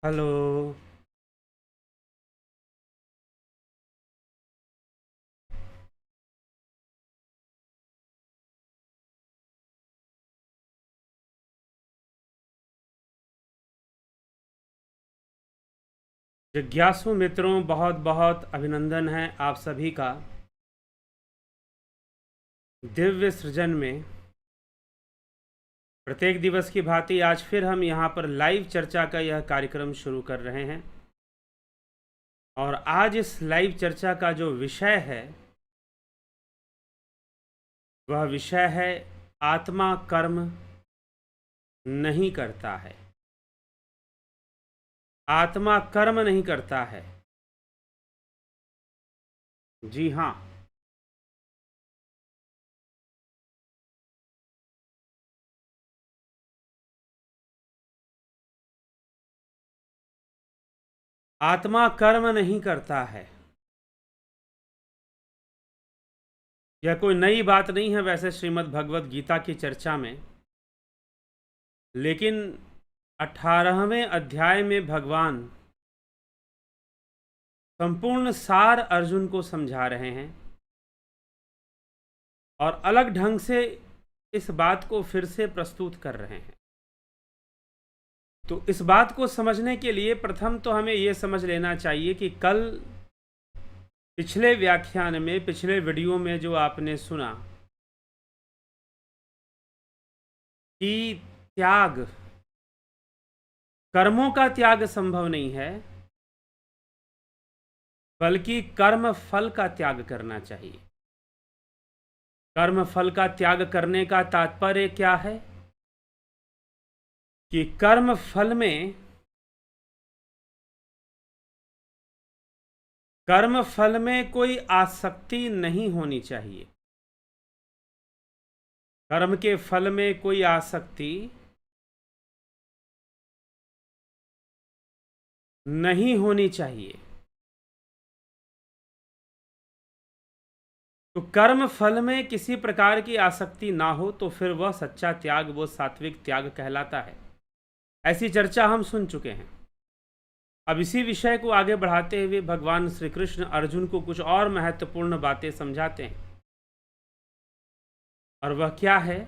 Hello. जिज्ञासु मित्रों, बहुत बहुत अभिनंदन है आप सभी का दिव्य सृजन में। प्रत्येक दिवस की भांति आज फिर हम यहाँ पर लाइव चर्चा का यह कार्यक्रम शुरू कर रहे हैं और आज इस लाइव चर्चा का जो विषय है वह विषय है आत्मा कर्म नहीं करता है। आत्मा कर्म नहीं करता है। जी हाँ, आत्मा कर्म नहीं करता है। यह कोई नई बात नहीं है वैसे श्रीमद् भगवत गीता की चर्चा में, लेकिन 18वें अध्याय में भगवान संपूर्ण सार अर्जुन को समझा रहे हैं और अलग ढंग से इस बात को फिर से प्रस्तुत कर रहे हैं। तो इस बात को समझने के लिए प्रथम तो हमें यह समझ लेना चाहिए कि कल पिछले व्याख्यान में, पिछले वीडियो में जो आपने सुना कि त्याग, कर्मों का त्याग संभव नहीं है, बल्कि कर्म फल का त्याग करना चाहिए। कर्म फल का त्याग करने का तात्पर्य क्या है कि कर्म फल में, कर्म फल में कोई आसक्ति नहीं होनी चाहिए। कर्म के फल में कोई आसक्ति नहीं होनी चाहिए। तो कर्म फल में किसी प्रकार की आसक्ति ना हो तो फिर वह सच्चा त्याग, वो सात्विक त्याग कहलाता है। ऐसी चर्चा हम सुन चुके हैं। अब इसी विषय को आगे बढ़ाते हुए भगवान श्री कृष्ण अर्जुन को कुछ और महत्वपूर्ण बातें समझाते हैं, और वह क्या है?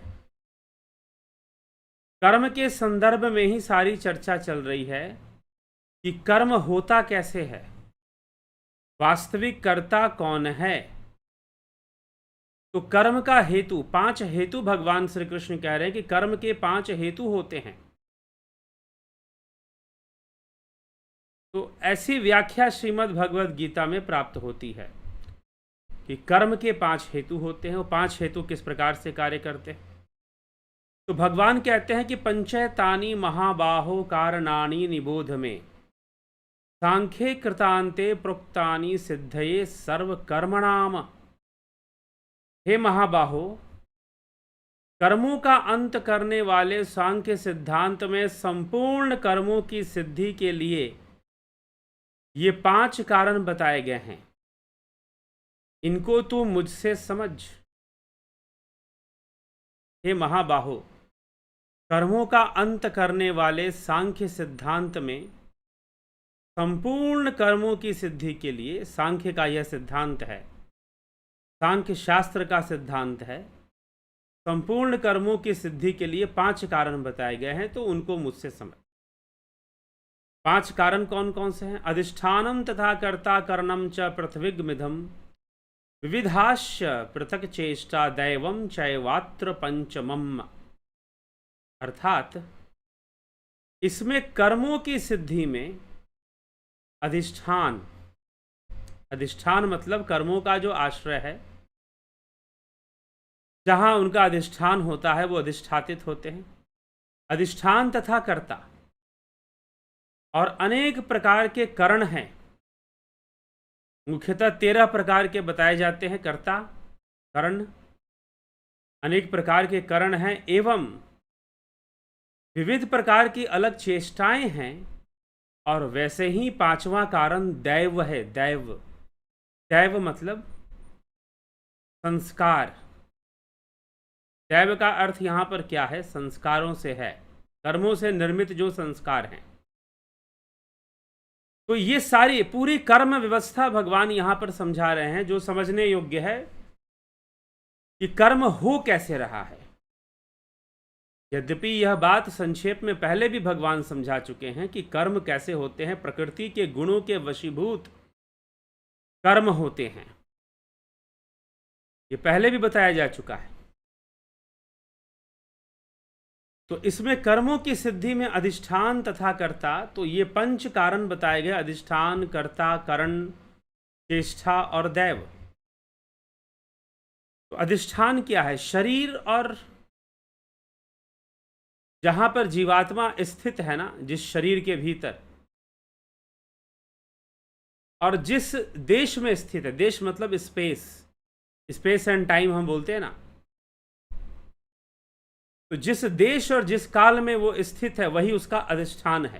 कर्म के संदर्भ में ही सारी चर्चा चल रही है कि कर्म होता कैसे है, वास्तविक कर्ता कौन है। तो कर्म का हेतु, 5 हेतु भगवान श्री कृष्ण कह रहे हैं कि कर्म के 5 हेतु होते हैं। तो ऐसी व्याख्या श्रीमद् भगवद गीता में प्राप्त होती है कि कर्म के 5 हेतु होते हैं। वो 5 हेतु किस प्रकार से कार्य करते हैं? तो भगवान कहते हैं कि पंचैतानि महाबाहो कारणानि निबोध में, सांख्ये कृतांते प्रोक्तानि सिद्धये सर्व कर्मणाम। हे महाबाहो, कर्मों का अंत करने वाले सांख्य सिद्धांत में संपूर्ण कर्मों की सिद्धि के लिए ये 5 कारण बताए गए हैं। इनको तू मुझसे समझ। हे महाबाहो, कर्मों का अंत करने वाले सांख्य सिद्धांत में संपूर्ण कर्मों की सिद्धि के लिए, सांख्य का यह सिद्धांत है, सांख्य शास्त्र का सिद्धांत है, संपूर्ण कर्मों की सिद्धि के लिए 5 कारण बताए गए हैं, तो उनको मुझसे समझ। 5 कारण कौन कौन से हैं? अधिष्ठानम तथा कर्ता करणम च पृथ्वीग्मिधम विविधाश्च पृथक चेष्टा दैवम चैवात्र पंचमम। अर्थात इसमें कर्मों की सिद्धि में अधिष्ठान, अधिष्ठान मतलब कर्मों का जो आश्रय है, जहां उनका अधिष्ठान होता है वो अधिष्ठातित होते हैं। अधिष्ठान तथा कर्ता, और अनेक प्रकार के करण हैं। मुख्यतः 13 प्रकार के बताए जाते हैं कर्ता, करण, अनेक प्रकार के करण हैं, एवं विविध प्रकार की अलग चेष्टाएं हैं। और वैसे ही 5वां कारण दैव है। दैव, दैव मतलब संस्कार। दैव का अर्थ यहां पर क्या है? संस्कारों से है, कर्मों से निर्मित जो संस्कार हैं। तो ये सारी पूरी कर्म व्यवस्था भगवान यहां पर समझा रहे हैं, जो समझने योग्य है कि कर्म हो कैसे रहा है। यद्यपि यह बात संक्षेप में पहले भी भगवान समझा चुके हैं कि कर्म कैसे होते हैं, प्रकृति के गुणों के वशीभूत कर्म होते हैं, ये पहले भी बताया जा चुका है। तो इसमें कर्मों की सिद्धि में अधिष्ठान तथा कर्ता, तो ये पंच कारण बताए गए, अधिष्ठान, कर्ता, करण, चेष्टा और दैव। तो अधिष्ठान क्या है? शरीर, और जहां पर जीवात्मा स्थित है ना, जिस शरीर के भीतर, और जिस देश में स्थित है, देश मतलब स्पेस, स्पेस एंड टाइम हम बोलते हैं ना, तो जिस देश और जिस काल में वो स्थित है वही उसका अधिष्ठान है।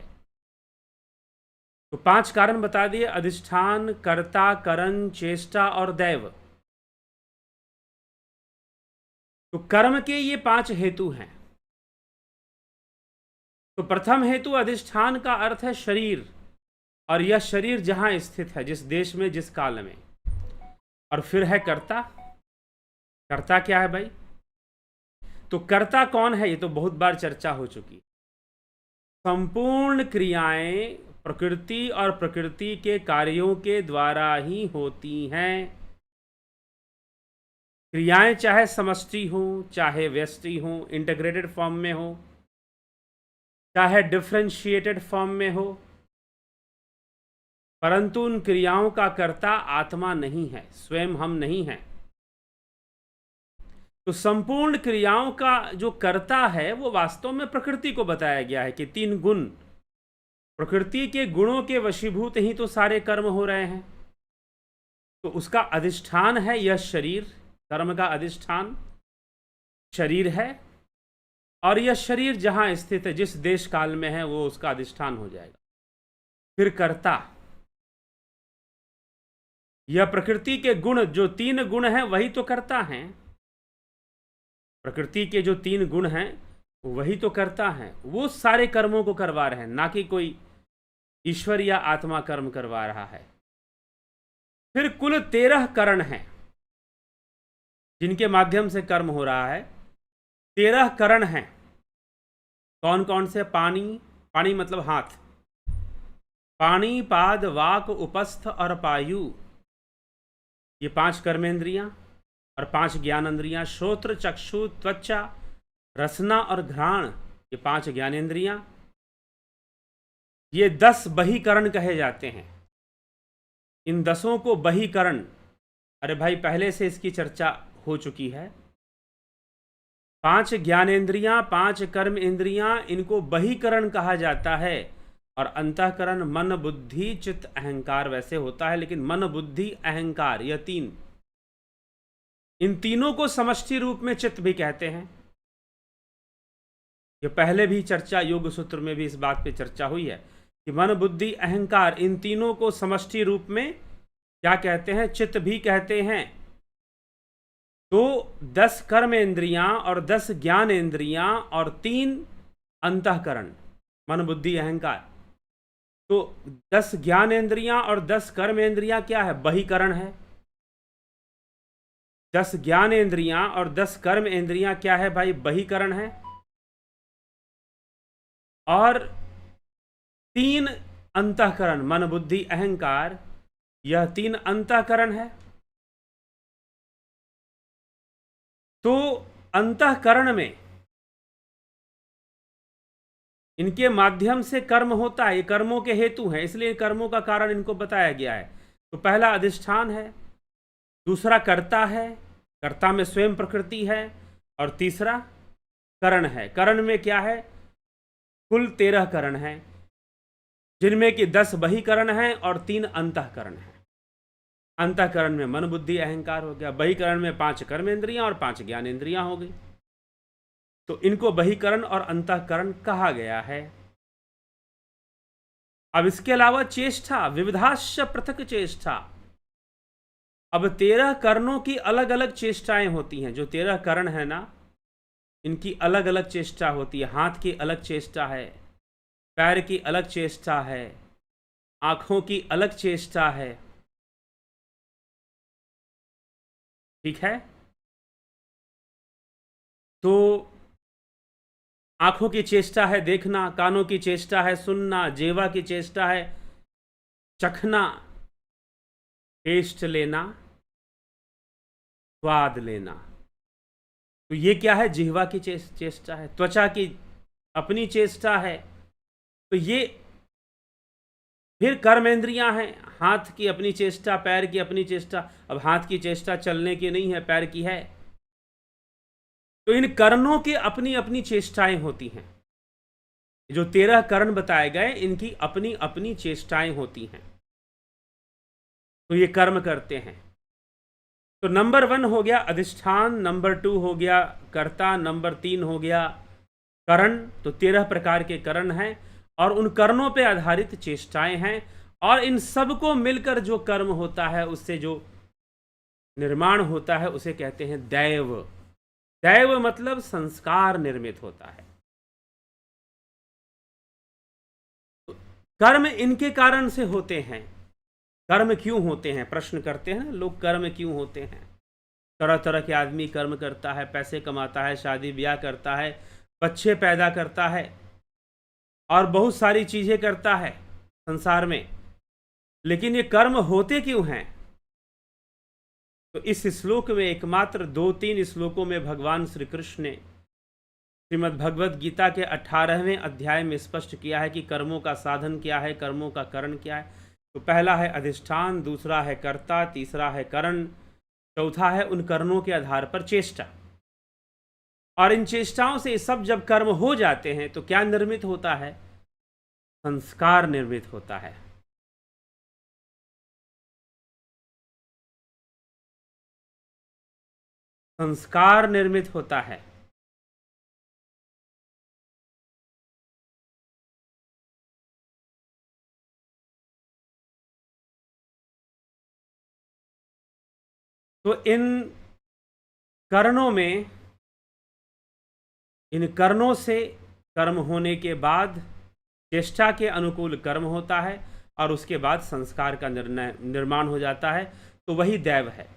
तो 5 कारण बता दिए, अधिष्ठान, कर्ता, करण, चेष्टा और दैव। तो कर्म के ये 5 हेतु हैं। तो प्रथम हेतु अधिष्ठान का अर्थ है शरीर, और यह शरीर जहां स्थित है, जिस देश में, जिस काल में। और फिर है कर्ता। कर्ता क्या है भाई? तो कर्ता कौन है? ये तो बहुत बार चर्चा हो चुकी। संपूर्ण क्रियाएं प्रकृति और प्रकृति के कार्यों के द्वारा ही होती हैं। क्रियाएं चाहे समष्टि हो, चाहे व्यष्टि हो, इंटीग्रेटेड फॉर्म में हो, चाहे डिफरेंशिएटेड फॉर्म में हो, परंतु उन क्रियाओं का कर्ता आत्मा नहीं है, स्वयं हम नहीं हैं। तो संपूर्ण क्रियाओं का जो कर्ता है वो वास्तव में प्रकृति को बताया गया है कि 3 गुण, प्रकृति के गुणों के वशीभूत ही तो सारे कर्म हो रहे हैं। तो उसका अधिष्ठान है यह शरीर, कर्म का अधिष्ठान शरीर है, और यह शरीर जहां स्थित है, जिस देश काल में है, वो उसका अधिष्ठान हो जाएगा। फिर कर्ता, यह प्रकृति के गुण, जो 3 गुण हैं वही तो कर्ता हैं। प्रकृति के जो 3 गुण हैं वही तो कर्ता हैं, वो सारे कर्मों को करवा रहे हैं, ना कि कोई ईश्वर या आत्मा कर्म करवा रहा है। फिर कुल 13 करण हैं जिनके माध्यम से कर्म हो रहा है। 13 करण हैं। कौन कौन से? पानी, पानी मतलब हाथ, पानी, पाद, वाक, उपस्थ और पायु, ये 5 कर्मेंद्रियां और 5 ज्ञानेंद्रियां। श्रोत्र, चक्षु, त्वचा, रसना और घ्राण, ये 5 ज्ञानेंद्रियां। ये 10 बहिकरण कहे जाते हैं। इन 10 को बहिकरण, अरे भाई पहले से इसकी चर्चा हो चुकी है। 5 ज्ञानेंद्रियां, 5 कर्म इंद्रियां, इनको बहिकरण कहा जाता है। और अंतःकरण मन, बुद्धि, चित्त, अहंकार वैसे होता है, लेकिन मन, बुद्धि, अहंकार, यह 3, इन तीनों को समष्टि रूप में चित्त भी कहते हैं। ये पहले भी चर्चा, योग सूत्र में भी इस बात पे चर्चा हुई है कि मन, बुद्धि, अहंकार, इन तीनों को समष्टि रूप में क्या कहते हैं? चित्त भी कहते हैं। तो 10 कर्म इंद्रियां और 10 ज्ञान इंद्रियां और 3 अंतःकरण, मन, बुद्धि, अहंकार। तो 10 ज्ञान इंद्रियां और 10 कर्म इंद्रियां क्या है? बहिकरण है। 10 ज्ञान इंद्रियां और 10 कर्म इंद्रियां क्या है भाई? बहिकरण है। और 3 अंतःकरण, मन, बुद्धि, अहंकार, यह 3 अंतःकरण है। तो अंतःकरण में इनके माध्यम से कर्म होता है, ये कर्मों के हेतु हैं, इसलिए कर्मों का कारण इनको बताया गया है। तो पहला अधिष्ठान है, दूसरा कर्ता है, कर्ता में स्वयं प्रकृति है, और तीसरा करण है। करण में क्या है? कुल 13 करण हैं, जिनमें कि 10 बहिकरण हैं और 3 अंतःकरण हैं। अंतःकरण में मन, बुद्धि, अहंकार हो गया। बहिकरण में 5 कर्मेंद्रियां और 5 ज्ञानेंद्रियां हो गई। तो इनको बहिकरण और अंतःकरण कहा गया है। अब इसके अलावा चेष्टा, विविधाश्च पृथक चेष्टा। अब 13 करणों की अलग अलग चेष्टाएं होती हैं। जो 13 करण है ना, इनकी अलग अलग चेष्टा होती है। हाथ की अलग चेष्टा है, पैर की अलग चेष्टा है, आंखों की अलग चेष्टा है, ठीक है। तो आंखों की चेष्टा है देखना, कानों की चेष्टा है सुनना, जिह्वा की चेष्टा है चखना, टेस्ट लेना, स्वाद लेना। तो ये क्या है? जिह्वा की चेष्टा है। त्वचा की अपनी चेष्टा है। तो ये फिर कर्मेंद्रियां हैं, हाथ की अपनी चेष्टा, पैर की अपनी चेष्टा। अब हाथ की चेष्टा चलने की नहीं है, पैर की है। तो इन कर्णों की अपनी अपनी चेष्टाएं होती हैं। जो 13 कर्ण बताए गए, इनकी अपनी अपनी चेष्टाएं होती हैं। तो ये कर्म करते हैं। तो नंबर 1 हो गया अधिष्ठान, नंबर 2 हो गया कर्ता, नंबर 3 हो गया करण। तो 13 प्रकार के करण हैं और उन कर्णों पे आधारित चेष्टाएं हैं। और इन सब को मिलकर जो कर्म होता है, उससे जो निर्माण होता है, उसे कहते हैं दैव। दैव मतलब संस्कार निर्मित होता है। कर्म इनके कारण से होते हैं। कर्म क्यों होते हैं? प्रश्न करते हैं लोग, कर्म क्यों होते हैं? तरह तरह के आदमी कर्म करता है, पैसे कमाता है, शादी ब्याह करता है, बच्चे पैदा करता है और बहुत सारी चीजें करता है संसार में। लेकिन ये कर्म होते क्यों हैं? तो इस श्लोक में एकमात्र 2-3 श्लोकों में भगवान श्री कृष्ण ने श्रीमद् भगवद गीता के 18वें अध्याय में स्पष्ट किया है कि कर्मों का साधन क्या है, कर्मों का कारण क्या है। तो पहला है अधिष्ठान, दूसरा है कर्ता, तीसरा है करण, चौथा है उन कर्णों के आधार पर चेष्टा। और इन चेष्टाओं से सब जब कर्म हो जाते हैं तो क्या निर्मित होता है? संस्कार निर्मित होता है। संस्कार निर्मित होता है। तो इन कर्णों से कर्म होने के बाद चेष्टा के अनुकूल कर्म होता है और उसके बाद संस्कार का निर्माण हो जाता है। तो वही दैव है।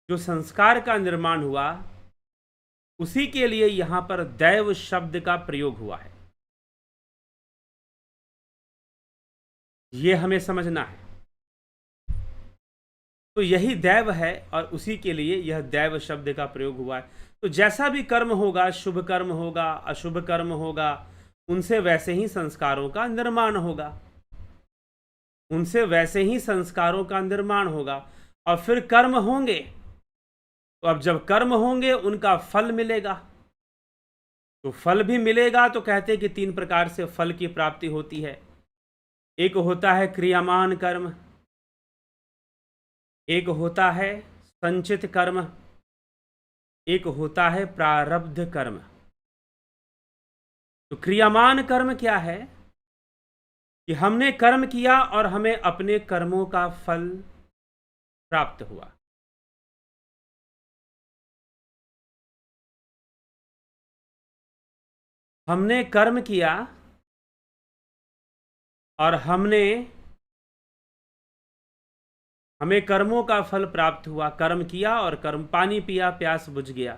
जो संस्कार का निर्माण हुआ, उसी के लिए यहां पर दैव शब्द का प्रयोग हुआ है। यह हमें समझना है। तो यही दैव है और उसी के लिए यह दैव शब्द का प्रयोग हुआ है। तो जैसा भी कर्म होगा, शुभ कर्म होगा, अशुभ कर्म होगा, उनसे वैसे ही संस्कारों का निर्माण होगा। उनसे वैसे ही संस्कारों का निर्माण होगा और फिर कर्म होंगे। तो अब जब कर्म होंगे, उनका फल मिलेगा। तो फल भी मिलेगा। तो कहते हैं कि 3 प्रकार से फल की प्राप्ति होती है। एक होता है क्रियामान कर्म, एक होता है संचित कर्म, एक होता है प्रारब्ध कर्म। तो क्रियामान कर्म क्या है? कि हमने कर्म किया और हमें अपने कर्मों का फल प्राप्त हुआ। हमने कर्म किया और हमें कर्मों का फल प्राप्त हुआ। कर्म किया और कर्म, पानी पिया, प्यास बुझ गया।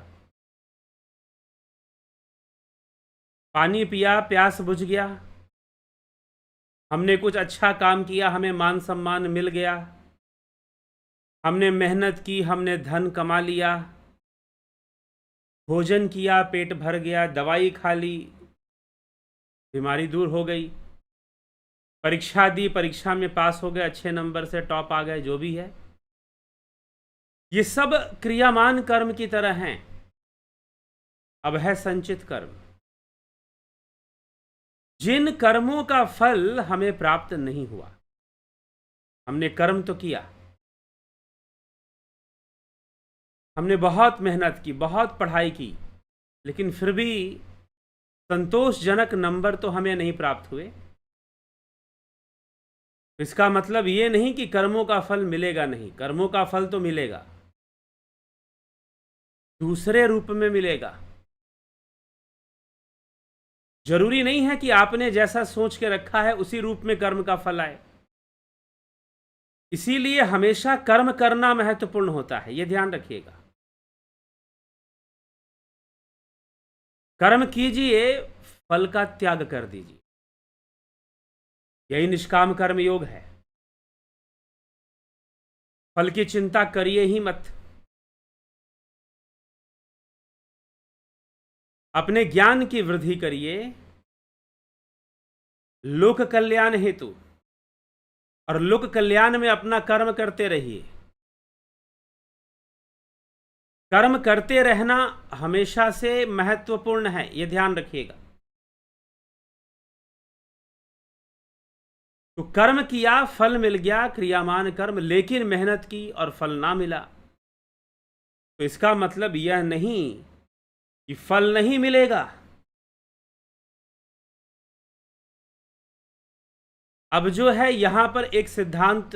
पानी पिया, प्यास बुझ गया। हमने कुछ अच्छा काम किया, हमें मान सम्मान मिल गया। हमने मेहनत की, हमने धन कमा लिया। भोजन किया, पेट भर गया। दवाई खा ली, बीमारी दूर हो गई। परीक्षा दी, परीक्षा में पास हो गए, अच्छे नंबर से टॉप आ गए। जो भी है, ये सब क्रियामान कर्म की तरह हैं। अब है संचित कर्म। जिन कर्मों का फल हमें प्राप्त नहीं हुआ। हमने कर्म तो किया, हमने बहुत मेहनत की, बहुत पढ़ाई की, लेकिन फिर भी संतोषजनक नंबर तो हमें नहीं प्राप्त हुए। इसका मतलब ये नहीं कि कर्मों का फल मिलेगा नहीं। कर्मों का फल तो मिलेगा, दूसरे रूप में मिलेगा। जरूरी नहीं है कि आपने जैसा सोच के रखा है उसी रूप में कर्म का फल आए। इसीलिए हमेशा कर्म करना महत्वपूर्ण होता है, यह ध्यान रखिएगा। कर्म कीजिए, फल का त्याग कर दीजिए, यही निष्काम कर्म योग है। फल की चिंता करिए ही मत। अपने ज्ञान की वृद्धि करिए लोक कल्याण हेतु, और लोक कल्याण में अपना कर्म करते रहिए। कर्म करते रहना हमेशा से महत्वपूर्ण है, यह ध्यान रखिएगा। तो कर्म किया, फल मिल गया, क्रियामान कर्म, लेकिन मेहनत की और फल ना मिला, तो इसका मतलब यह नहीं कि फल नहीं मिलेगा। अब जो है यहां पर एक सिद्धांत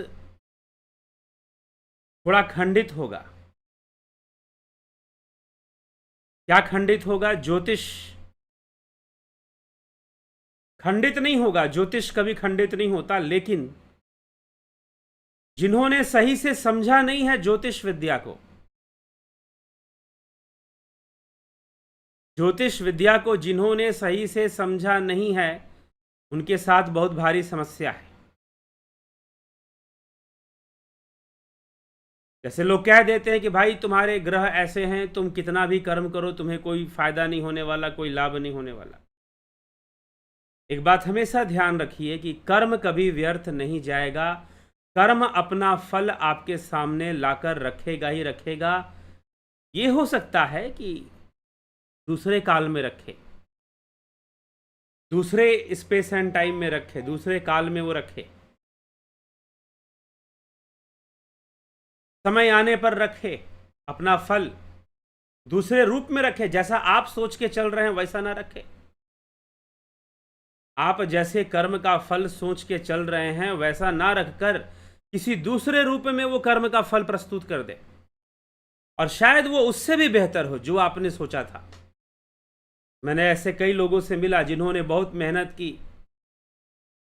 थोड़ा खंडित होगा। क्या खंडित होगा? ज्योतिष खंडित नहीं होगा, ज्योतिष कभी खंडित नहीं होता, लेकिन जिन्होंने सही से समझा नहीं है ज्योतिष विद्या को, ज्योतिष विद्या को जिन्होंने सही से समझा नहीं है, उनके साथ बहुत भारी समस्या है। जैसे लोग कह देते हैं कि भाई तुम्हारे ग्रह ऐसे हैं, तुम कितना भी कर्म करो तुम्हें कोई फायदा नहीं होने वाला, कोई लाभ नहीं होने वाला। एक बात हमेशा ध्यान रखिए कि कर्म कभी व्यर्थ नहीं जाएगा। कर्म अपना फल आपके सामने लाकर रखेगा ही रखेगा। ये हो सकता है कि दूसरे काल में रखे, दूसरे स्पेस एंड टाइम में रखे, दूसरे काल में वो रखे, समय आने पर रखे, अपना फल दूसरे रूप में रखे। जैसा आप सोच के चल रहे हैं वैसा ना रखे। आप जैसे कर्म का फल सोच के चल रहे हैं वैसा ना रखकर किसी दूसरे रूप में वो कर्म का फल प्रस्तुत कर दे, और शायद वो उससे भी बेहतर हो जो आपने सोचा था। मैंने ऐसे कई लोगों से मिला जिन्होंने बहुत मेहनत की,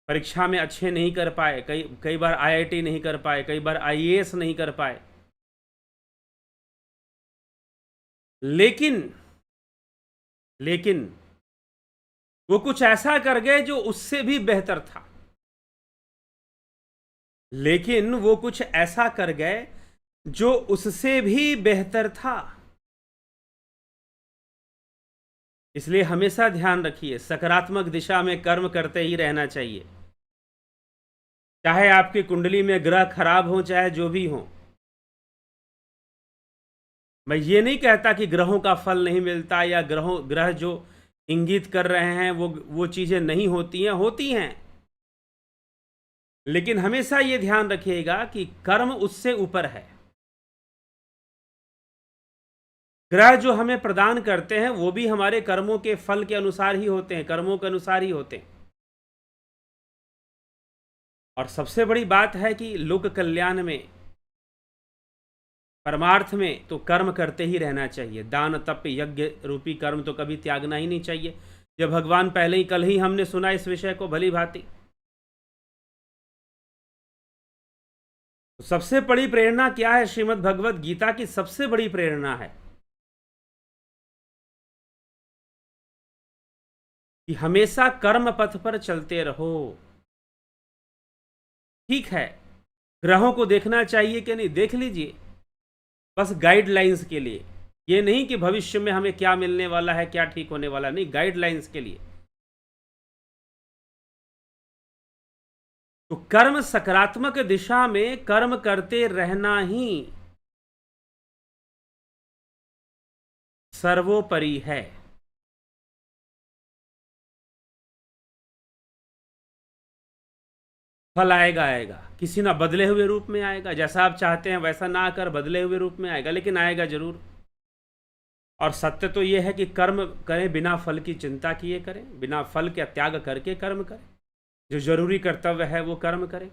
परीक्षा में अच्छे नहीं कर पाए, कई बार आईआईटी नहीं कर पाए, कई बार आईएएस नहीं कर पाए, लेकिन वो कुछ ऐसा कर गए जो उससे भी बेहतर था। लेकिन वो कुछ ऐसा कर गए जो उससे भी बेहतर था। इसलिए हमेशा ध्यान रखिए, सकारात्मक दिशा में कर्म करते ही रहना चाहिए। चाहे आपकी कुंडली में ग्रह खराब हो, चाहे जो भी हो। मैं ये नहीं कहता कि ग्रहों का फल नहीं मिलता, या ग्रह जो इंगित कर रहे हैं वो चीजें नहीं होती हैं, होती हैं। लेकिन हमेशा ये ध्यान रखिएगा कि कर्म उससे ऊपर है। ग्रह जो हमें प्रदान करते हैं वो भी हमारे कर्मों के फल के अनुसार ही होते हैं, कर्मों के अनुसार ही होते हैं। और सबसे बड़ी बात है कि लोक कल्याण में, परमार्थ में तो कर्म करते ही रहना चाहिए। दान तप यज्ञ रूपी कर्म तो कभी त्यागना ही नहीं चाहिए। जब भगवान पहले ही, कल ही हमने सुना इस विषय को भली भांति। सबसे बड़ी प्रेरणा क्या है? श्रीमद् भगवत गीता की सबसे बड़ी प्रेरणा है कि हमेशा कर्म पथ पर चलते रहो। ठीक है, ग्रहों को देखना चाहिए कि नहीं, देख लीजिए, बस गाइडलाइंस के लिए। ये नहीं कि भविष्य में हमें क्या मिलने वाला है, क्या ठीक होने वाला, नहीं, गाइडलाइंस के लिए। तो कर्म सकारात्मक दिशा में कर्म करते रहना ही सर्वोपरि है। फल आएगा, किसी ना बदले हुए रूप में आएगा, जैसा आप चाहते हैं वैसा ना आकर बदले हुए रूप में आएगा, लेकिन आएगा जरूर। और सत्य तो यह है कि कर्म करें बिना फल की चिंता किए करें, बिना फल के त्याग करके कर्म करें, जो जरूरी कर्तव्य है वो कर्म करें।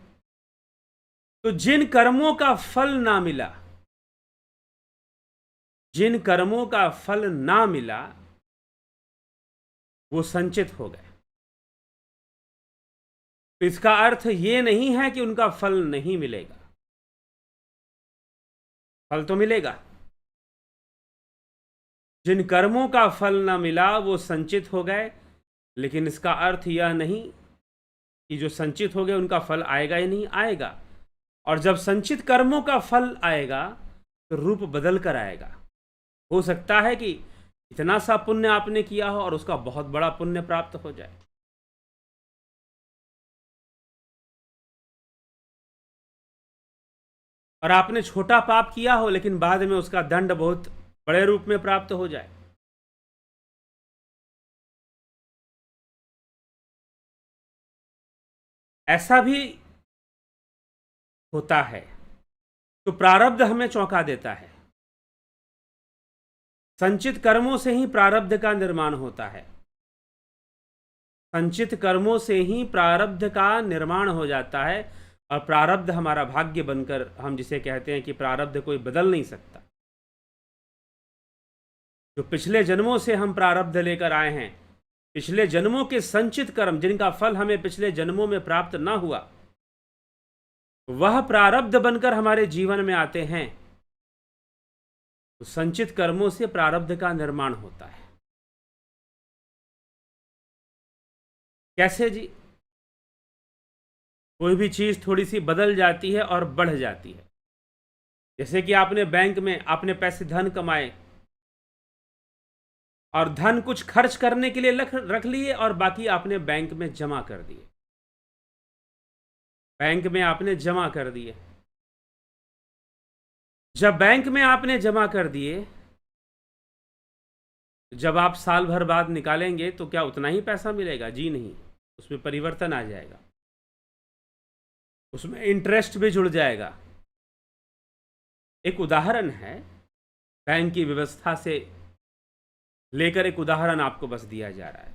तो जिन कर्मों का फल ना मिला, जिन कर्मों का फल ना मिला वो संचित हो गए। तो इसका अर्थ ये नहीं है कि उनका फल नहीं मिलेगा। फल तो मिलेगा। जिन कर्मों का फल न मिला वो संचित हो गए, लेकिन इसका अर्थ यह नहीं कि जो संचित हो गए उनका फल आएगा ही नहीं, आएगा। और जब संचित कर्मों का फल आएगा तो रूप बदल कर आएगा। हो सकता है कि इतना सा पुण्य आपने किया हो और उसका बहुत बड़ा पुण्य प्राप्त हो जाए। और आपने छोटा पाप किया हो लेकिन बाद में उसका दंड बहुत बड़े रूप में प्राप्त हो जाए। ऐसा भी होता है। तो प्रारब्ध हमें चौंका देता है। संचित कर्मों से ही प्रारब्ध का निर्माण होता है। संचित कर्मों से ही प्रारब्ध का निर्माण हो जाता है, और प्रारब्ध हमारा भाग्य बनकर, हम जिसे कहते हैं कि प्रारब्ध कोई बदल नहीं सकता। जो पिछले जन्मों से हम प्रारब्ध लेकर आए हैं, पिछले जन्मों के संचित कर्म जिनका फल हमें पिछले जन्मों में प्राप्त ना हुआ, वह प्रारब्ध बनकर हमारे जीवन में आते हैं। तो संचित कर्मों से प्रारब्ध का निर्माण होता है। कैसे जी? कोई भी चीज थोड़ी सी बदल जाती है और बढ़ जाती है। जैसे कि आपने बैंक में आपने पैसे धन कमाए और धन कुछ खर्च करने के लिए रख लिए और बाकी आपने बैंक में जमा कर दिए। बैंक में आपने जमा कर दिए। जब बैंक में आपने जमा कर दिए, जब आप साल भर बाद निकालेंगे तो क्या उतना ही पैसा मिलेगा? जी नहीं, उसमें परिवर्तन आ जाएगा, उसमें इंटरेस्ट भी जुड़ जाएगा। एक उदाहरण है, बैंक की व्यवस्था से लेकर एक उदाहरण आपको बस दिया जा रहा है।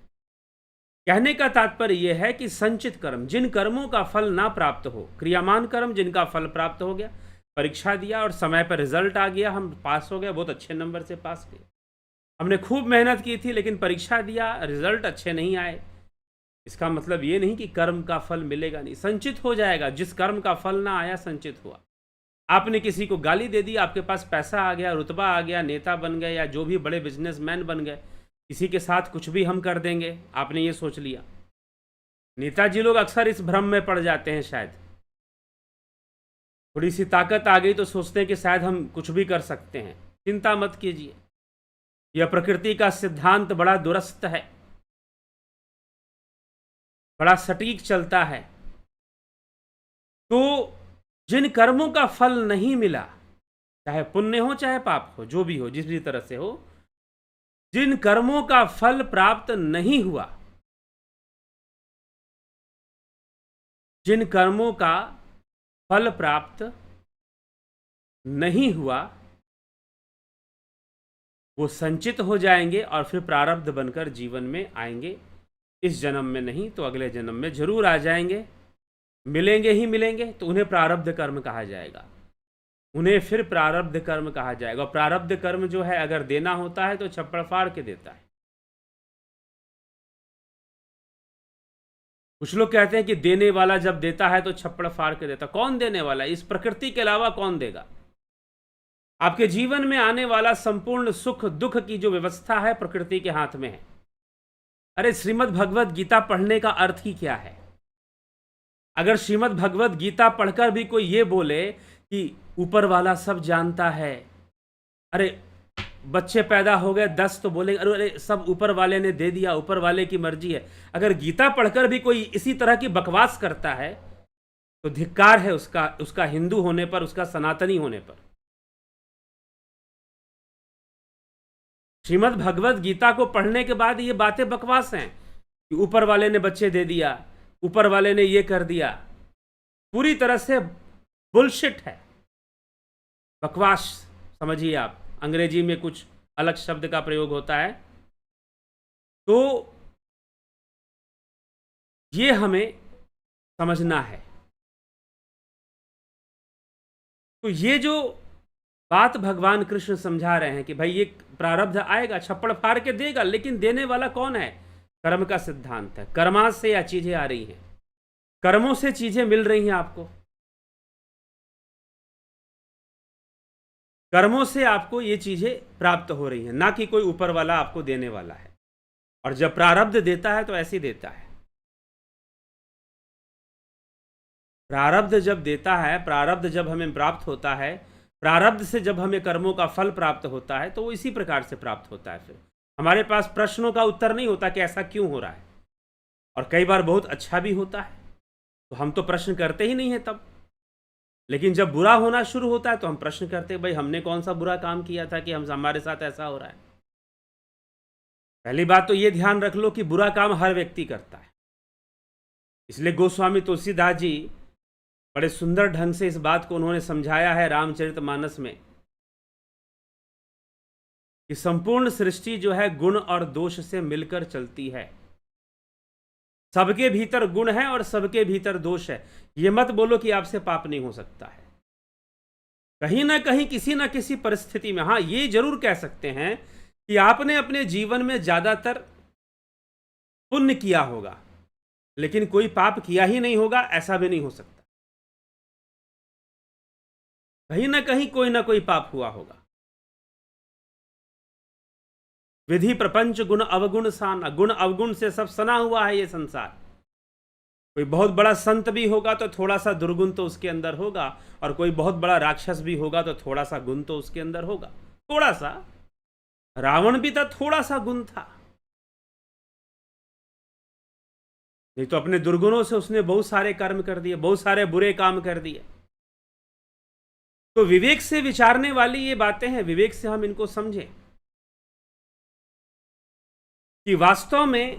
कहने का तात्पर्य यह है कि संचित कर्म, जिन कर्मों का फल ना प्राप्त हो, क्रियामान कर्म जिनका फल प्राप्त हो गया, परीक्षा दिया और समय पर रिजल्ट आ गया, हम पास हो गए, बहुत अच्छे नंबर से पास किए, हमने खूब मेहनत की थी लेकिन परीक्षा दिया, रिजल्ट अच्छे नहीं आए, इसका मतलब ये नहीं कि कर्म का फल मिलेगा नहीं, संचित हो जाएगा। जिस कर्म का फल ना आया, संचित हुआ। आपने किसी को गाली दे दी, आपके पास पैसा आ गया, रुतबा आ गया, नेता बन गए, या जो भी बड़े बिजनेसमैन बन गए, किसी के साथ कुछ भी हम कर देंगे, आपने ये सोच लिया। नेताजी लोग अक्सर इस भ्रम में पड़ जाते हैं। शायद थोड़ी सी ताकत आ गई तो सोचते हैं कि शायद हम कुछ भी कर सकते हैं। चिंता मत कीजिए, यह प्रकृति का सिद्धांत बड़ा दुरस्त है, बड़ा सटीक चलता है। तो जिन कर्मों का फल नहीं मिला, चाहे पुण्य हो चाहे पाप हो, जो भी हो, जिस भी तरह से हो, जिन कर्मों का फल प्राप्त नहीं हुआ, जिन कर्मों का फल प्राप्त नहीं हुआ, वो संचित हो जाएंगे और फिर प्रारब्ध बनकर जीवन में आएंगे। इस जन्म में नहीं तो अगले जन्म में जरूर आ जाएंगे, मिलेंगे ही मिलेंगे। तो उन्हें प्रारब्ध कर्म कहा जाएगा, उन्हें फिर प्रारब्ध कर्म कहा जाएगा। प्रारब्ध कर्म जो है, अगर देना होता है तो छप्पड़ फाड़ के देता है। कुछ लोग कहते हैं कि देने वाला जब देता है तो छप्पड़ फाड़ के देता। कौन देने वाला है? इस प्रकृति के अलावा कौन देगा? आपके जीवन में आने वाला संपूर्ण सुख दुख की जो व्यवस्था है, प्रकृति के हाथ में है। अरे श्रीमद् भगवद गीता पढ़ने का अर्थ ही क्या है? अगर श्रीमद् भगवद गीता पढ़कर भी कोई ये बोले कि ऊपर वाला सब जानता है, अरे बच्चे पैदा हो गए 10 तो बोलेंगे अरे सब ऊपर वाले ने दे दिया, ऊपर वाले की मर्जी है। अगर गीता पढ़कर भी कोई इसी तरह की बकवास करता है तो धिक्कार है उसका हिंदू होने पर, उसका सनातनी होने पर। श्रीमद् भगवद गीता को पढ़ने के बाद ये बातें बकवास हैं कि ऊपर वाले ने बच्चे दे दिया, ऊपर वाले ने ये कर दिया, पूरी तरह से बुलशिट है, बकवास समझिए आप। अंग्रेजी में कुछ अलग शब्द का प्रयोग होता है। तो ये हमें समझना है। तो ये जो बात भगवान कृष्ण समझा रहे हैं कि भाई ये प्रारब्ध आएगा, छप्पड़ फाड़ के देगा, लेकिन देने वाला कौन है? कर्म का सिद्धांत है। कर्मा से या चीजें आ रही हैं, कर्मों से चीजें मिल रही हैं आपको। कर्मों से आपको ये चीजें प्राप्त हो रही हैं, ना कि कोई ऊपर वाला आपको देने वाला है। और जब प्रारब्ध देता है तो ऐसे ही देता है। प्रारब्ध जब देता है, प्रारब्ध जब हमें प्राप्त होता है, प्रारब्ध से जब हमें कर्मों का फल प्राप्त होता है, तो वो इसी प्रकार से प्राप्त होता है। फिर हमारे पास प्रश्नों का उत्तर नहीं होता कि ऐसा क्यों हो रहा है, और कई बार बहुत अच्छा भी होता है, तो हम तो प्रश्न करते ही नहीं है तब। लेकिन जब बुरा होना शुरू होता है तो हम प्रश्न करते हैं, भाई हमने कौन सा बुरा काम किया था कि हमारे साथ ऐसा हो रहा है। पहली बात तो ये ध्यान रख लो कि बुरा काम हर व्यक्ति करता है। इसलिए गोस्वामी तुलसीदास जी बड़े सुंदर ढंग से इस बात को उन्होंने समझाया है रामचरितमानस में, कि संपूर्ण सृष्टि जो है गुण और दोष से मिलकर चलती है। सबके भीतर गुण है और सबके भीतर दोष है। ये मत बोलो कि आपसे पाप नहीं हो सकता है। कहीं ना कहीं किसी ना किसी परिस्थिति में, हाँ ये जरूर कह सकते हैं कि आपने अपने जीवन में ज्यादातर पुण्य किया होगा, लेकिन कोई पाप किया ही नहीं होगा, ऐसा भी नहीं हो सकता। कहीं ना कहीं कोई ना कोई पाप हुआ होगा। विधि प्रपंच गुण अवगुण साना, गुण अवगुण से सब सना हुआ है ये संसार। कोई बहुत बड़ा संत भी होगा तो थोड़ा सा दुर्गुण तो उसके अंदर होगा, और कोई बहुत बड़ा राक्षस भी होगा तो थोड़ा सा गुण तो उसके अंदर होगा। थोड़ा सा, रावण भी था, थोड़ा सा गुण था, नहीं तो अपने दुर्गुणों से उसने बहुत सारे कर्म कर दिए, बहुत सारे बुरे काम कर दिए। तो विवेक से विचारने वाली ये बातें हैं, विवेक से हम इनको समझें कि वास्तव में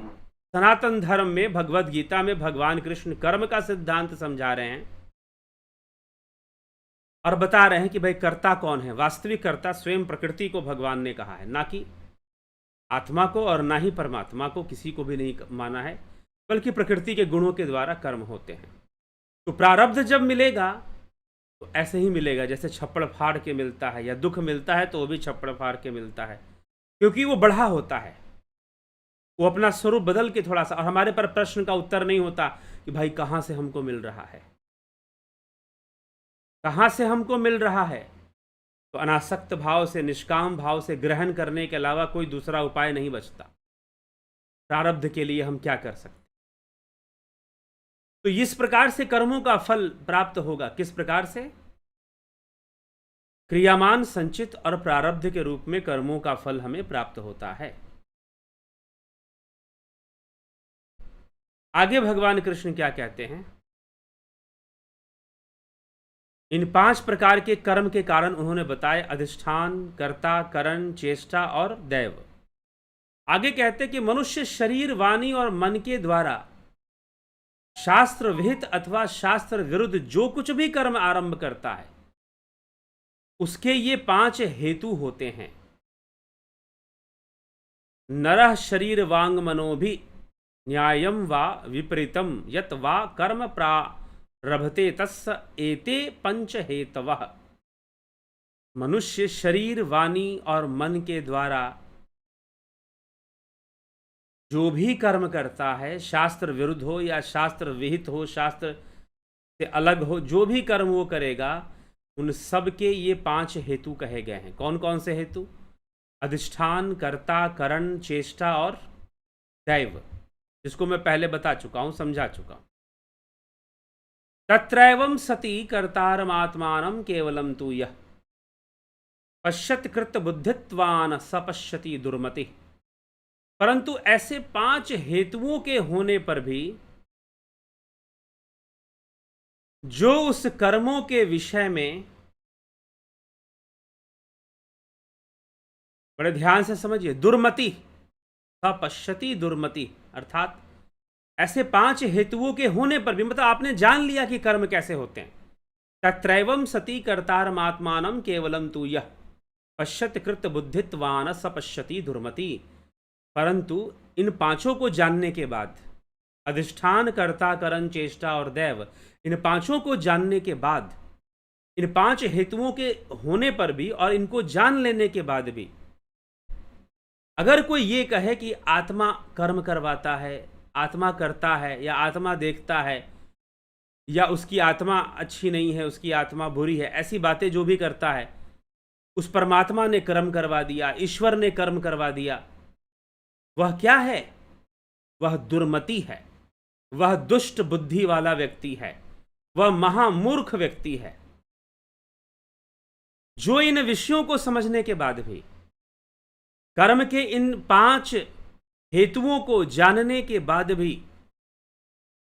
सनातन धर्म में, भगवत गीता में भगवान कृष्ण कर्म का सिद्धांत समझा रहे हैं और बता रहे हैं कि भाई कर्ता कौन है। वास्तविक कर्ता स्वयं प्रकृति को भगवान ने कहा है, ना कि आत्मा को, और ना ही परमात्मा को, किसी को भी नहीं माना है, बल्कि प्रकृति के गुणों के द्वारा कर्म होते हैं। तो प्रारब्ध जब मिलेगा तो ऐसे ही मिलेगा जैसे छप्पड़ फाड़ के मिलता है, या दुख मिलता है तो वो भी छप्पड़ फाड़ के मिलता है, क्योंकि वो बढ़ा होता है, वो अपना स्वरूप बदल के थोड़ा सा। और हमारे पर प्रश्न का उत्तर नहीं होता कि भाई कहां से हमको मिल रहा है, कहां से हमको मिल रहा है। तो अनासक्त भाव से, निष्काम भाव से ग्रहण करने के अलावा कोई दूसरा उपाय नहीं बचता। प्रारब्ध के लिए हम क्या कर सकते। तो इस प्रकार से कर्मों का फल प्राप्त होगा। किस प्रकार से? क्रियामान, संचित और प्रारब्ध के रूप में कर्मों का फल हमें प्राप्त होता है। आगे भगवान कृष्ण क्या कहते हैं? इन 5 प्रकार के कर्म के कारण उन्होंने बताए अधिष्ठान, कर्ता, करण, चेष्टा और दैव। आगे कहते कि मनुष्य शरीर, वाणी और मन के द्वारा शास्त्र विहित अथवा शास्त्र विरुद्ध जो कुछ भी कर्म आरंभ करता है, उसके ये 5 हेतु होते हैं। नरः शरीर वांग मनो भी न्यायम वा विपरीतम यत वा कर्म प्रारभते तस्य एते 5 हेतवः। मनुष्य शरीर, वाणी और मन के द्वारा जो भी कर्म करता है, शास्त्र विरुद्ध हो या शास्त्र विहित हो, शास्त्र से अलग हो, जो भी कर्म वो करेगा, उन सब के ये 5 हेतु कहे गए हैं। कौन कौन से हेतु? अधिष्ठान, कर्ता, करण, चेष्टा और दैव, जिसको मैं पहले बता चुका हूं, समझा चुका हूं। तत्रैवं सति कर्तारमात्मानं केवलम तु यः पश्यति कृत बुद्धित्वान् स पश्यति दुर्मति। परंतु ऐसे 5 हेतुओं के होने पर भी जो उस कर्मों के विषय में, बड़े ध्यान से समझिए, दुर्मति, पश्यति दुर्मति, अर्थात ऐसे 5 हेतुओं के होने पर भी, मतलब आपने जान लिया कि कर्म कैसे होते हैं। तत्रैवं सति कर्तारमात्मानं केवलम तु यः पश्यति कृत बुद्धित्वान् स पश्यति दुर्मति। परंतु इन 5 को जानने के बाद, अधिष्ठान, कर्ता, करण, चेष्टा और दैव, इन 5 को जानने के बाद, इन 5 हेतुओं के होने पर भी और इनको जान लेने के बाद भी, अगर कोई ये कहे कि आत्मा कर्म करवाता है, आत्मा करता है, या आत्मा देखता है, या उसकी आत्मा अच्छी नहीं है, उसकी आत्मा बुरी है, ऐसी बातें जो भी करता है, उस परमात्मा ने कर्म करवा दिया, ईश्वर ने कर्म करवा दिया, वह क्या है? वह दुर्मति है, वह दुष्ट बुद्धि वाला व्यक्ति है, वह महामूर्ख व्यक्ति है, जो इन विषयों को समझने के बाद भी, कर्म के इन 5 हेतुओं को जानने के बाद भी,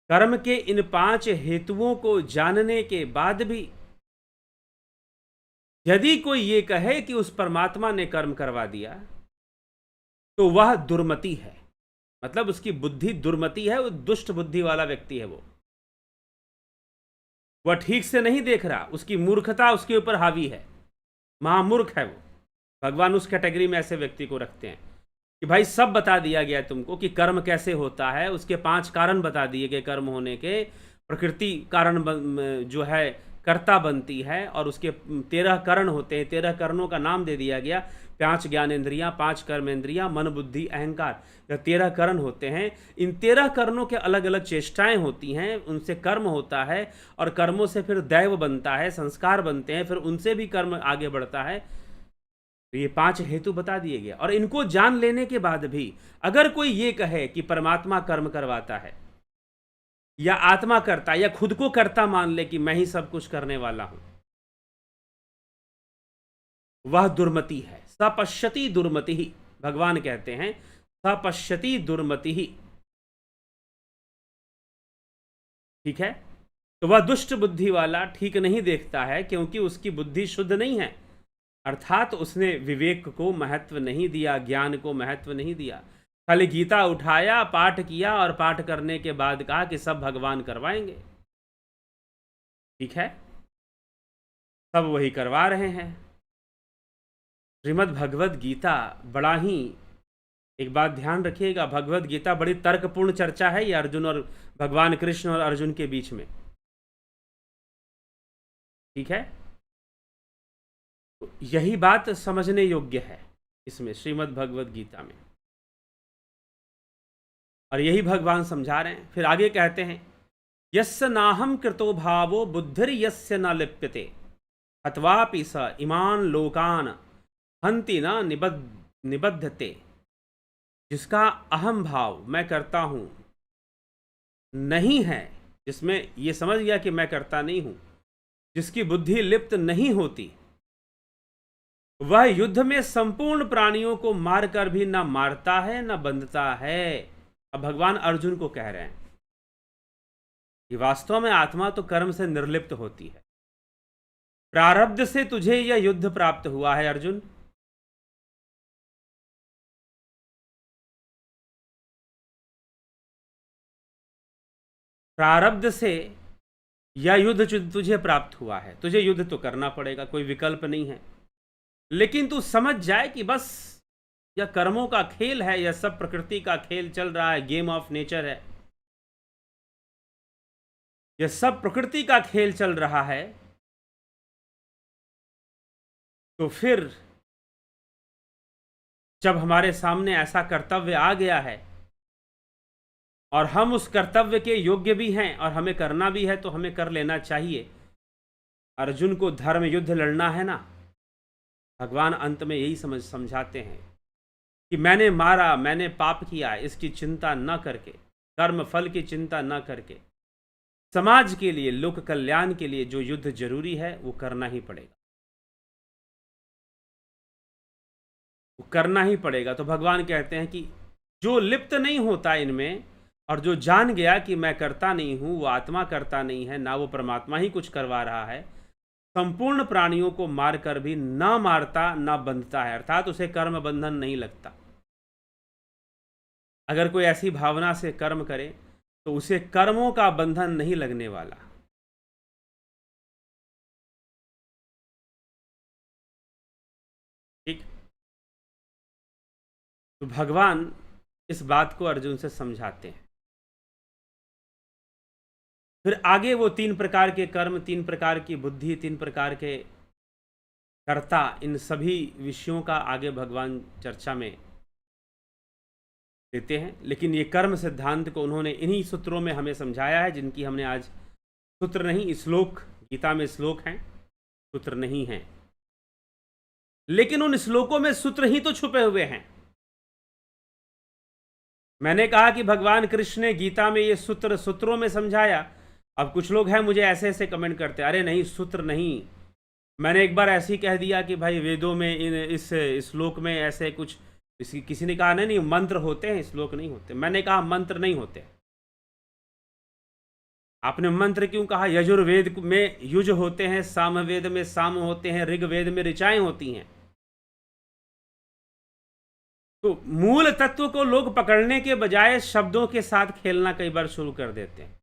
कर्म के इन 5 हेतुओं को जानने के बाद भी यदि कोई ये कहे कि उस परमात्मा ने कर्म करवा दिया, तो वह दुर्मति है। मतलब उसकी बुद्धि दुर्मति है, वो दुष्ट बुद्धि वाला व्यक्ति है। वह ठीक से नहीं देख रहा, उसकी मूर्खता उसके ऊपर हावी है, महामूर्ख है वो। भगवान उस कैटेगरी में ऐसे व्यक्ति को रखते हैं कि भाई सब बता दिया गया तुमको कि कर्म कैसे होता है, उसके 5 कारण बता दिए गए कर्म होने के। प्रकृति कारण जो है कर्ता बनती है, और उसके 13 करण होते हैं, 13 करणों का नाम दे दिया गया। 5 ज्ञानेंद्रियां, 5 कर्मेंद्रियां, मन बुद्धि अहंकार, यह 13 करण होते हैं। इन 13 करणों के अलग अलग चेष्टाएं होती हैं, उनसे कर्म होता है, और कर्मों से फिर दैव बनता है, संस्कार बनते हैं, फिर उनसे भी कर्म आगे बढ़ता है। तो ये 5 हेतु बता दिए गए, और इनको जान लेने के बाद भी अगर कोई ये कहे कि परमात्मा कर्म करवाता है, या आत्मा करता, या खुद को करता मान ले कि मैं ही सब कुछ करने वाला हूं, वह दुर्मति है। सपश्यति दुर्मति ही, भगवान कहते हैं सपश्यति दुर्मति ही। ठीक है, तो वह दुष्ट बुद्धि वाला ठीक नहीं देखता है, क्योंकि उसकी बुद्धि शुद्ध नहीं है, अर्थात उसने विवेक को महत्व नहीं दिया, ज्ञान को महत्व नहीं दिया। खाली गीता उठाया, पाठ किया, और पाठ करने के बाद कहा कि सब भगवान करवाएंगे। ठीक है, सब वही करवा रहे हैं। श्रीमद् भगवद गीता बड़ा ही, एक बात ध्यान रखिएगा, भगवद गीता बड़ी तर्कपूर्ण चर्चा है ये अर्जुन और भगवान कृष्ण और अर्जुन के बीच में। ठीक है, तो यही बात समझने योग्य है इसमें, श्रीमद् भगवद गीता में, और यही भगवान समझा रहे हैं। फिर आगे कहते हैं, यस्य नाहं कृतो भावो बुद्धिर यस्य न लिप्यते हत्वापि स इमान लोकान हन्ति न निबद्धते। जिसका अहम भाव, मैं करता हूं, नहीं है, जिसमें ये समझ गया कि मैं करता नहीं हूं, जिसकी बुद्धि लिप्त नहीं होती, वह युद्ध में संपूर्ण प्राणियों को मारकर भी न मारता है न बंधता है। अब भगवान अर्जुन को कह रहे हैं कि वास्तव में आत्मा तो कर्म से निर्लिप्त होती है। प्रारब्ध से तुझे यह युद्ध प्राप्त हुआ है अर्जुन, प्रारब्ध से यह युद्ध तुझे प्राप्त हुआ है, तुझे युद्ध तो करना पड़ेगा, कोई विकल्प नहीं है। लेकिन तू समझ जाए कि बस यह कर्मों का खेल है, यह सब प्रकृति का खेल चल रहा है, गेम ऑफ नेचर है, यह सब प्रकृति का खेल चल रहा है। तो फिर जब हमारे सामने ऐसा कर्तव्य आ गया है और हम उस कर्तव्य के योग्य भी हैं और हमें करना भी है, तो हमें कर लेना चाहिए। अर्जुन को धर्म युद्ध लड़ना है ना, भगवान अंत में यही समझाते हैं कि मैंने मारा, मैंने पाप किया, इसकी चिंता न करके, कर्म फल की चिंता न करके, समाज के लिए, लोक कल्याण के लिए जो युद्ध जरूरी है वो करना ही पड़ेगा, वो करना ही पड़ेगा। तो भगवान कहते हैं कि जो लिप्त नहीं होता इनमें, और जो जान गया कि मैं करता नहीं हूं, वो आत्मा करता नहीं है, ना वो परमात्मा ही कुछ करवा रहा है, संपूर्ण प्राणियों को मारकर भी ना मारता ना बंधता है, अर्थात उसे कर्म बंधन नहीं लगता। अगर कोई ऐसी भावना से कर्म करे तो उसे कर्मों का बंधन नहीं लगने वाला। ठीक, तो भगवान इस बात को अर्जुन से समझाते हैं। फिर आगे वो 3 प्रकार के कर्म, 3 प्रकार की बुद्धि, 3 प्रकार के कर्ता, इन सभी विषयों का आगे भगवान चर्चा में देते हैं। लेकिन ये कर्म सिद्धांत को उन्होंने इन्हीं सूत्रों में हमें समझाया है, जिनकी हमने आज, सूत्र नहीं, श्लोक, गीता में श्लोक हैं, सूत्र नहीं हैं। लेकिन उन श्लोकों में सूत्र ही तो छुपे हुए हैं। मैंने कहा कि भगवान कृष्ण ने गीता में ये सूत्रों में समझाया। अब कुछ लोग हैं मुझे ऐसे ऐसे कमेंट करते, अरे नहीं सूत्र नहीं। मैंने एक बार ऐसे ही कह दिया कि भाई वेदों में इस श्लोक में ऐसे कुछ, किसी ने कहा नहीं मंत्र होते हैं, श्लोक नहीं होते। मैंने कहा मंत्र नहीं होते। आपने मंत्र क्यों कहा? यजुर्वेद में युज होते हैं, सामवेद में साम होते हैं, ऋग्वेद में ऋचाएं होती हैं। तो मूल तत्व को लोग पकड़ने के बजाय शब्दों के साथ खेलना कई बार शुरू कर देते हैं।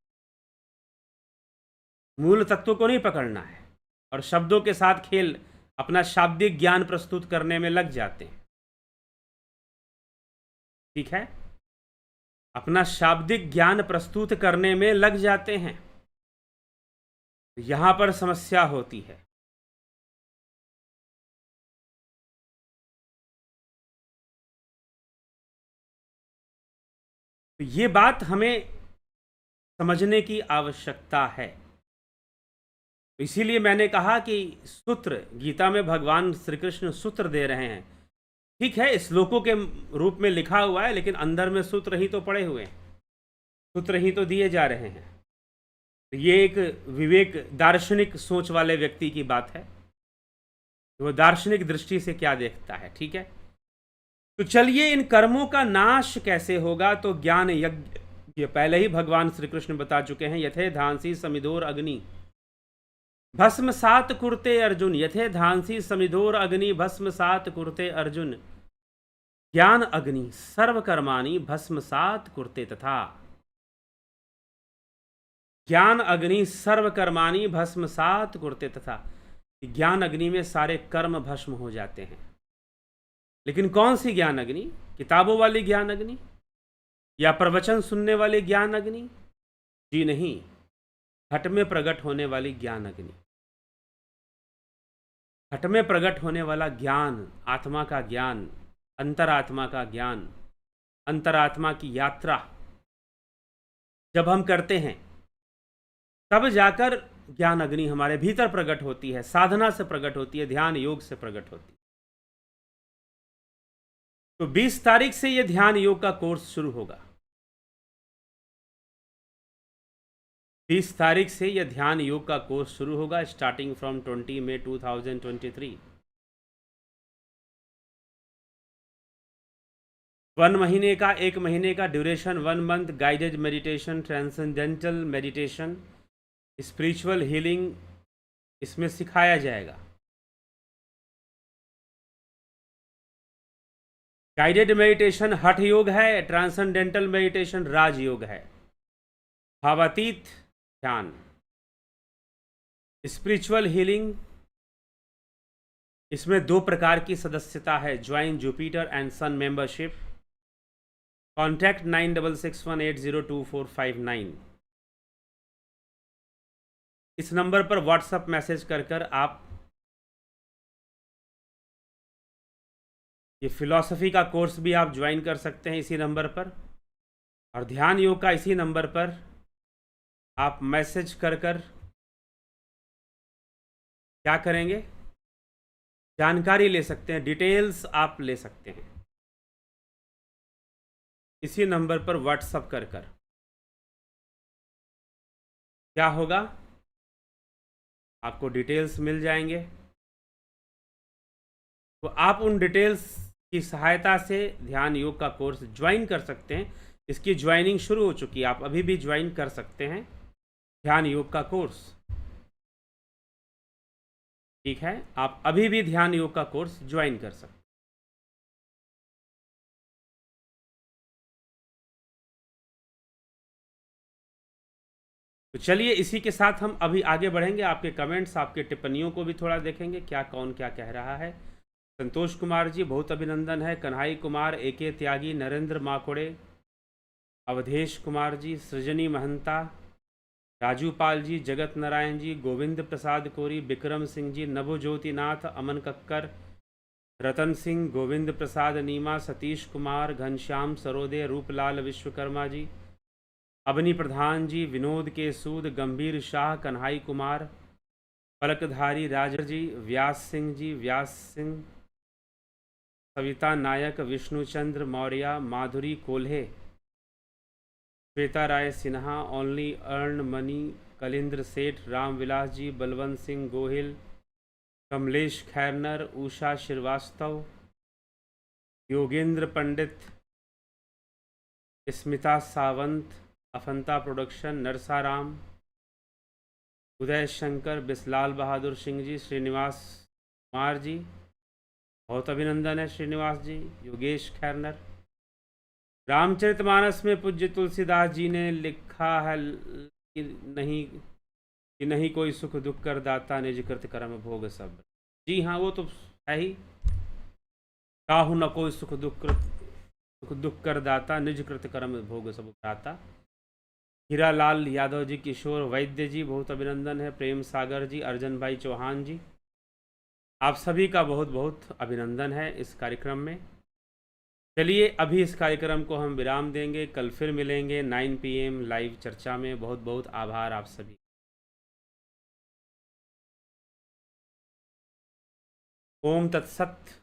मूल तत्व को नहीं पकड़ना है और शब्दों के साथ खेल अपना शाब्दिक ज्ञान प्रस्तुत करने में लग जाते हैं। ठीक है, अपना शाब्दिक ज्ञान प्रस्तुत करने में लग जाते हैं। यहां पर समस्या होती है। तो ये बात हमें समझने की आवश्यकता है। तो इसीलिए मैंने कहा कि सूत्र, गीता में भगवान श्री कृष्ण सूत्र दे रहे हैं। ठीक है, श्लोकों के रूप में लिखा हुआ है, लेकिन अंदर में सूत्र ही तो पड़े हुए हैं, सूत्र ही तो दिए जा रहे हैं। तो ये एक विवेक, दार्शनिक सोच वाले व्यक्ति की बात है, वो दार्शनिक दृष्टि से क्या देखता है। ठीक है, तो चलिए इन कर्मों का नाश कैसे होगा। तो ज्ञान यज्ञ, ये पहले ही भगवान श्री कृष्ण बता चुके हैं। यथे धांसी समिधोर अग्नि भस्म सात कुरते अर्जुन, यथे धांसी समिधोर अग्नि भस्म सात कुरते अर्जुन, ज्ञान अग्नि सर्वकर्माणि भस्म सात कुरते तथा। ज्ञान अग्नि सर्वकर्माणि भस्म सात कुरते तथा। ज्ञान अग्नि में सारे कर्म भस्म हो जाते हैं। लेकिन कौन सी ज्ञान अग्नि? किताबों वाली ज्ञान अग्नि या प्रवचन सुनने वाली ज्ञान अग्नि? जी नहीं, घट में प्रकट होने वाली ज्ञान अग्नि। घट में प्रकट होने वाला ज्ञान, आत्मा का ज्ञान, अंतरात्मा का ज्ञान, अंतरात्मा की यात्रा जब हम करते हैं तब जाकर ज्ञान अग्नि हमारे भीतर प्रकट होती है, साधना से प्रकट होती है, ध्यान योग से प्रकट होती है। तो 20 तारीख से यह ध्यान योग का कोर्स शुरू होगा। 20 तारीख से यह ध्यान योग का कोर्स शुरू होगा, स्टार्टिंग फ्रॉम 20 मई 2023। 1 महीने का, 1 महीने का duration, 1 month guided meditation, transcendental meditation, spiritual healing इसमें सिखाया जाएगा। गाइडेड मेडिटेशन हठ योग है, ट्रांसेंडेंटल मेडिटेशन राजयोग है, भावातीत ध्यान। स्पिरिचुअल हीलिंग, इसमें 2 प्रकार की सदस्यता है, join Jupiter and sun membership. Contact 9661802459। इस नंबर पर व्हाट्सएप मैसेज कर आप ये फिलॉसफी का कोर्स भी आप ज्वाइन कर सकते हैं इसी नंबर पर, और ध्यान योग का इसी नंबर पर आप मैसेज कर क्या करेंगे, जानकारी ले सकते हैं, डिटेल्स आप ले सकते हैं इसी नंबर पर व्हाट्सएप कर क्या होगा, आपको डिटेल्स मिल जाएंगे। तो आप उन डिटेल्स की सहायता से ध्यान योग का कोर्स ज्वाइन कर सकते हैं। इसकी ज्वाइनिंग शुरू हो चुकी है, आप अभी भी ज्वाइन कर सकते हैं ध्यान योग का कोर्स। ठीक है, आप अभी भी ध्यान योग का कोर्स ज्वाइन कर सकते हैं। तो चलिए इसी के साथ हम अभी आगे बढ़ेंगे। आपके कमेंट्स, आपके टिप्पणियों को भी थोड़ा देखेंगे, क्या कौन क्या कह रहा है। संतोष कुमार जी बहुत अभिनंदन है, कन्हाई कुमार, एके त्यागी, नरेंद्र माकोड़े, अवधेश कुमार जी, सृजनी महंता, राजू पाल जी, जगत नारायण जी, गोविंद प्रसाद कोरी, विक्रम सिंह जी, नभोज्योतिनाथ, अमन कक्कर, रतन सिंह, गोविंद प्रसाद नीमा, सतीश कुमार, घनश्याम सरोदे, रूपलाल विश्वकर्मा जी, अबनी प्रधान जी, विनोद के सूद, गंभीर शाह, कन्हाई कुमार, पलकधारी राज जी, व्यास सिंह जी, व्यास सिंह, सविता नायक, विष्णुचंद्र मौर्य, माधुरी कोल्हे, श्वेता राय सिन्हा, ओनली अर्न मनी, कलिंद्र सेठ, रामविलास जी, बलवंत सिंह गोहिल, कमलेश खैरनर, उषा श्रीवास्तव, योगेंद्र पंडित, स्मिता सावंत, अफंता प्रोडक्शन, नरसाराम, उदय शंकर, बिस्लाल बहादुर सिंह जी, श्रीनिवास कुमार जी, बहुत अभिनंदन है श्रीनिवास जी, योगेश खैरनर। रामचरितमानस में पूज्य तुलसीदास जी ने लिखा है कि नहीं कोई सुख दुख कर दाता, निज कृत कर्म भोग सब। जी हाँ, वो तो है ही, काहू न कोई सुख दुख कर दाता, निज कृत कर्म भोग सब भ्राता। हीरालाल यादव जी, किशोर वैद्य जी, बहुत अभिनंदन है। प्रेम सागर जी, अर्जन भाई चौहान जी, आप सभी का बहुत बहुत अभिनंदन है इस कार्यक्रम में। चलिए अभी इस कार्यक्रम को हम विराम देंगे, कल फिर मिलेंगे 9 PM लाइव चर्चा में। बहुत बहुत आभार आप सभी। ओम तत्सत।